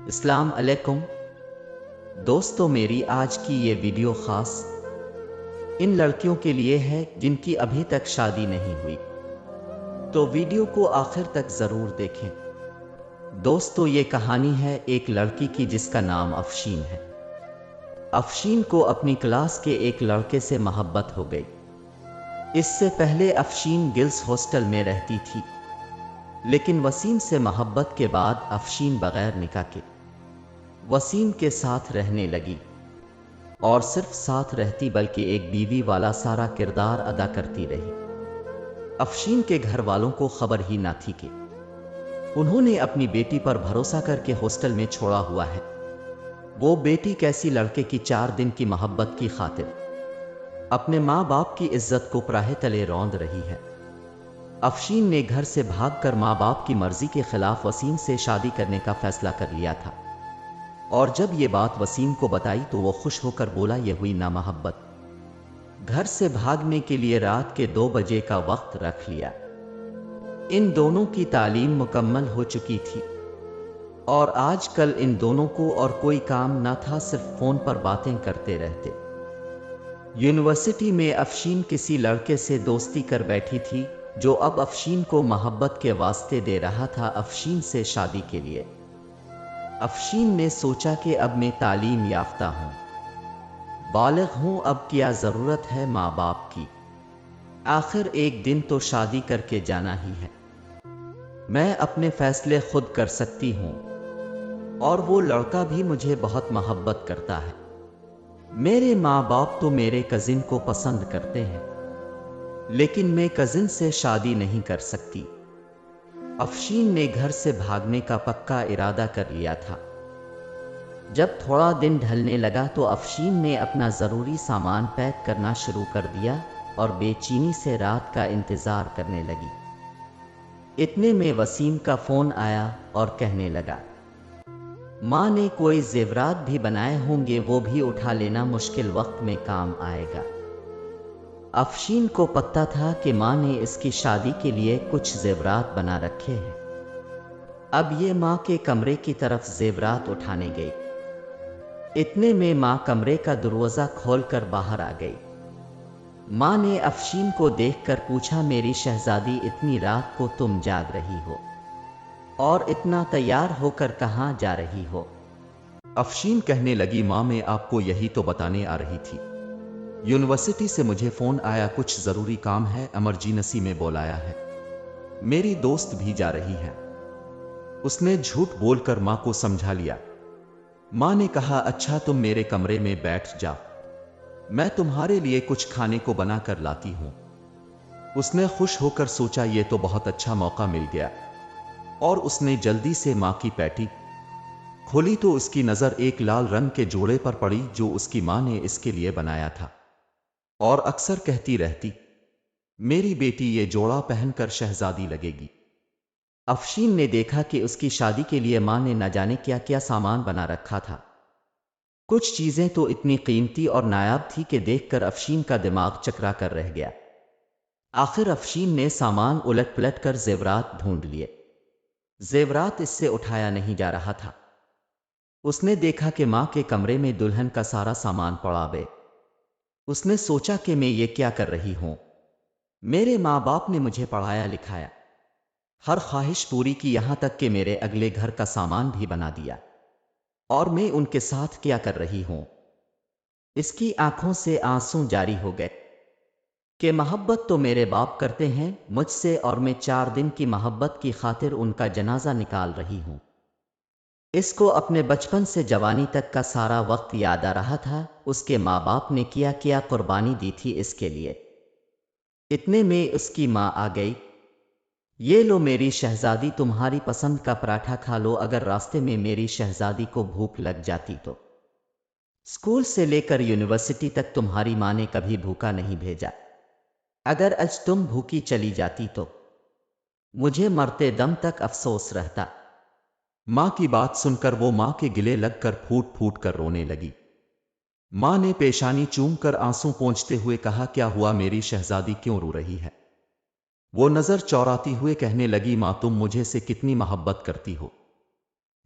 السلام علیکم دوستو، میری آج کی یہ ویڈیو خاص ان لڑکیوں کے لیے ہے جن کی ابھی تک شادی نہیں ہوئی، تو ویڈیو کو آخر تک ضرور دیکھیں۔ دوستو، یہ کہانی ہے ایک لڑکی کی جس کا نام افشین ہے۔ افشین کو اپنی کلاس کے ایک لڑکے سے محبت ہو گئی۔ اس سے پہلے افشین گرلز ہاسٹل میں رہتی تھی، لیکن وسیم سے محبت کے بعد افشین بغیر نکاح کے وسیم کے ساتھ رہنے لگی، اور صرف ساتھ رہتی بلکہ ایک بیوی والا سارا کردار ادا کرتی رہی۔ افشین کے گھر والوں کو خبر ہی نہ تھی کہ انہوں نے اپنی بیٹی پر بھروسہ کر کے ہاسٹل میں چھوڑا ہوا ہے۔ وہ بیٹی کیسی لڑکے کی 4 دن کی محبت کی خاطر اپنے ماں باپ کی عزت کو پراہے تلے روند رہی ہے۔ افشین نے گھر سے بھاگ کر ماں باپ کی مرضی کے خلاف وسیم سے شادی کرنے کا فیصلہ کر لیا تھا، اور جب یہ بات وسیم کو بتائی تو وہ خوش ہو کر بولا، یہ ہوئی نا محبت۔ گھر سے بھاگنے کے لیے رات کے 2 بجے کا وقت رکھ لیا۔ ان دونوں کی تعلیم مکمل ہو چکی تھی، اور آج کل ان دونوں کو اور کوئی کام نہ تھا، صرف فون پر باتیں کرتے رہتے۔ یونیورسٹی میں افشین کسی لڑکے سے دوستی کر بیٹھی تھی جو اب افشین کو محبت کے واسطے دے رہا تھا افشین سے شادی کے لیے۔ افشین نے سوچا کہ اب میں تعلیم یافتہ ہوں، بالغ ہوں، اب کیا ضرورت ہے ماں باپ کی، آخر ایک دن تو شادی کر کے جانا ہی ہے، میں اپنے فیصلے خود کر سکتی ہوں، اور وہ لڑکا بھی مجھے بہت محبت کرتا ہے۔ میرے ماں باپ تو میرے کزن کو پسند کرتے ہیں، لیکن میں کزن سے شادی نہیں کر سکتی۔ افشین نے گھر سے بھاگنے کا پکا ارادہ کر لیا تھا۔ جب تھوڑا دن ڈھلنے لگا تو افشین نے اپنا ضروری سامان پیک کرنا شروع کر دیا اور بے چینی سے رات کا انتظار کرنے لگی۔ اتنے میں وسیم کا فون آیا اور کہنے لگا، ماں نے کوئی زیورات بھی بنائے ہوں گے، وہ بھی اٹھا لینا، مشکل وقت میں کام آئے گا۔ افشین کو پتہ تھا کہ ماں نے اس کی شادی کے لیے کچھ زیورات بنا رکھے ہیں۔ اب یہ ماں کے کمرے کی طرف زیورات اٹھانے گئی۔ اتنے میں ماں کمرے کا دروازہ کھول کر باہر آ گئی۔ ماں نے افشین کو دیکھ کر پوچھا، میری شہزادی، اتنی رات کو تم جاگ رہی ہو اور اتنا تیار ہو کر کہاں جا رہی ہو؟ افشین کہنے لگی، ماں میں آپ کو یہی تو بتانے آ رہی تھی، یونیورسٹی سے مجھے فون آیا، کچھ ضروری کام ہے، ایمرجنسی میں بلایا ہے، میری دوست بھی جا رہی ہے۔ اس نے جھوٹ بول کر ماں کو سمجھا لیا۔ ماں نے کہا، اچھا تم میرے کمرے میں بیٹھ جاؤ، میں تمہارے لیے کچھ کھانے کو بنا کر لاتی ہوں۔ اس نے خوش ہو کر سوچا، یہ تو بہت اچھا موقع مل گیا، اور اس نے جلدی سے ماں کی پیٹی کھولی تو اس کی نظر ایک لال رنگ کے جوڑے پر پڑی جو اس کی ماں نے اس کے لیے بنایا تھا، اور اکثر کہتی رہتی، میری بیٹی یہ جوڑا پہن کر شہزادی لگے گی۔ افشین نے دیکھا کہ اس کی شادی کے لیے ماں نے نہ جانے کیا کیا سامان بنا رکھا تھا۔ کچھ چیزیں تو اتنی قیمتی اور نایاب تھی کہ دیکھ کر افشین کا دماغ چکرا کر رہ گیا۔ آخر افشین نے سامان الٹ پلٹ کر زیورات ڈھونڈ لیے۔ زیورات اس سے اٹھایا نہیں جا رہا تھا۔ اس نے دیکھا کہ ماں کے کمرے میں دلہن کا سارا سامان پڑا ہے۔ اس نے سوچا کہ میں یہ کیا کر رہی ہوں، میرے ماں باپ نے مجھے پڑھایا لکھایا، ہر خواہش پوری کی، یہاں تک کہ میرے اگلے گھر کا سامان بھی بنا دیا، اور میں ان کے ساتھ کیا کر رہی ہوں؟ اس کی آنکھوں سے آنسو جاری ہو گئے کہ محبت تو میرے باپ کرتے ہیں مجھ سے، اور میں 4 دن کی محبت کی خاطر ان کا جنازہ نکال رہی ہوں۔ اس کو اپنے بچپن سے جوانی تک کا سارا وقت یاد آ رہا تھا، اس کے ماں باپ نے کیا کیا قربانی دی تھی اس کے لیے۔ اتنے میں اس کی ماں آ گئی، یہ لو میری شہزادی، تمہاری پسند کا پراٹھا کھا لو، اگر راستے میں میری شہزادی کو بھوک لگ جاتی تو اسکول سے لے کر یونیورسٹی تک تمہاری ماں نے کبھی بھوکا نہیں بھیجا، اگر آج تم بھوکی چلی جاتی تو مجھے مرتے دم تک افسوس رہتا۔ ماں کی بات سن کر وہ ماں کے گلے لگ کر پھوٹ پھوٹ کر رونے لگی۔ ماں نے پیشانی چوم کر آنسو پونچھتے ہوئے کہا، کیا ہوا میری شہزادی، کیوں رو رہی ہے؟ وہ نظر چوراتی ہوئے کہنے لگی، ماں تم مجھے سے کتنی محبت کرتی ہو،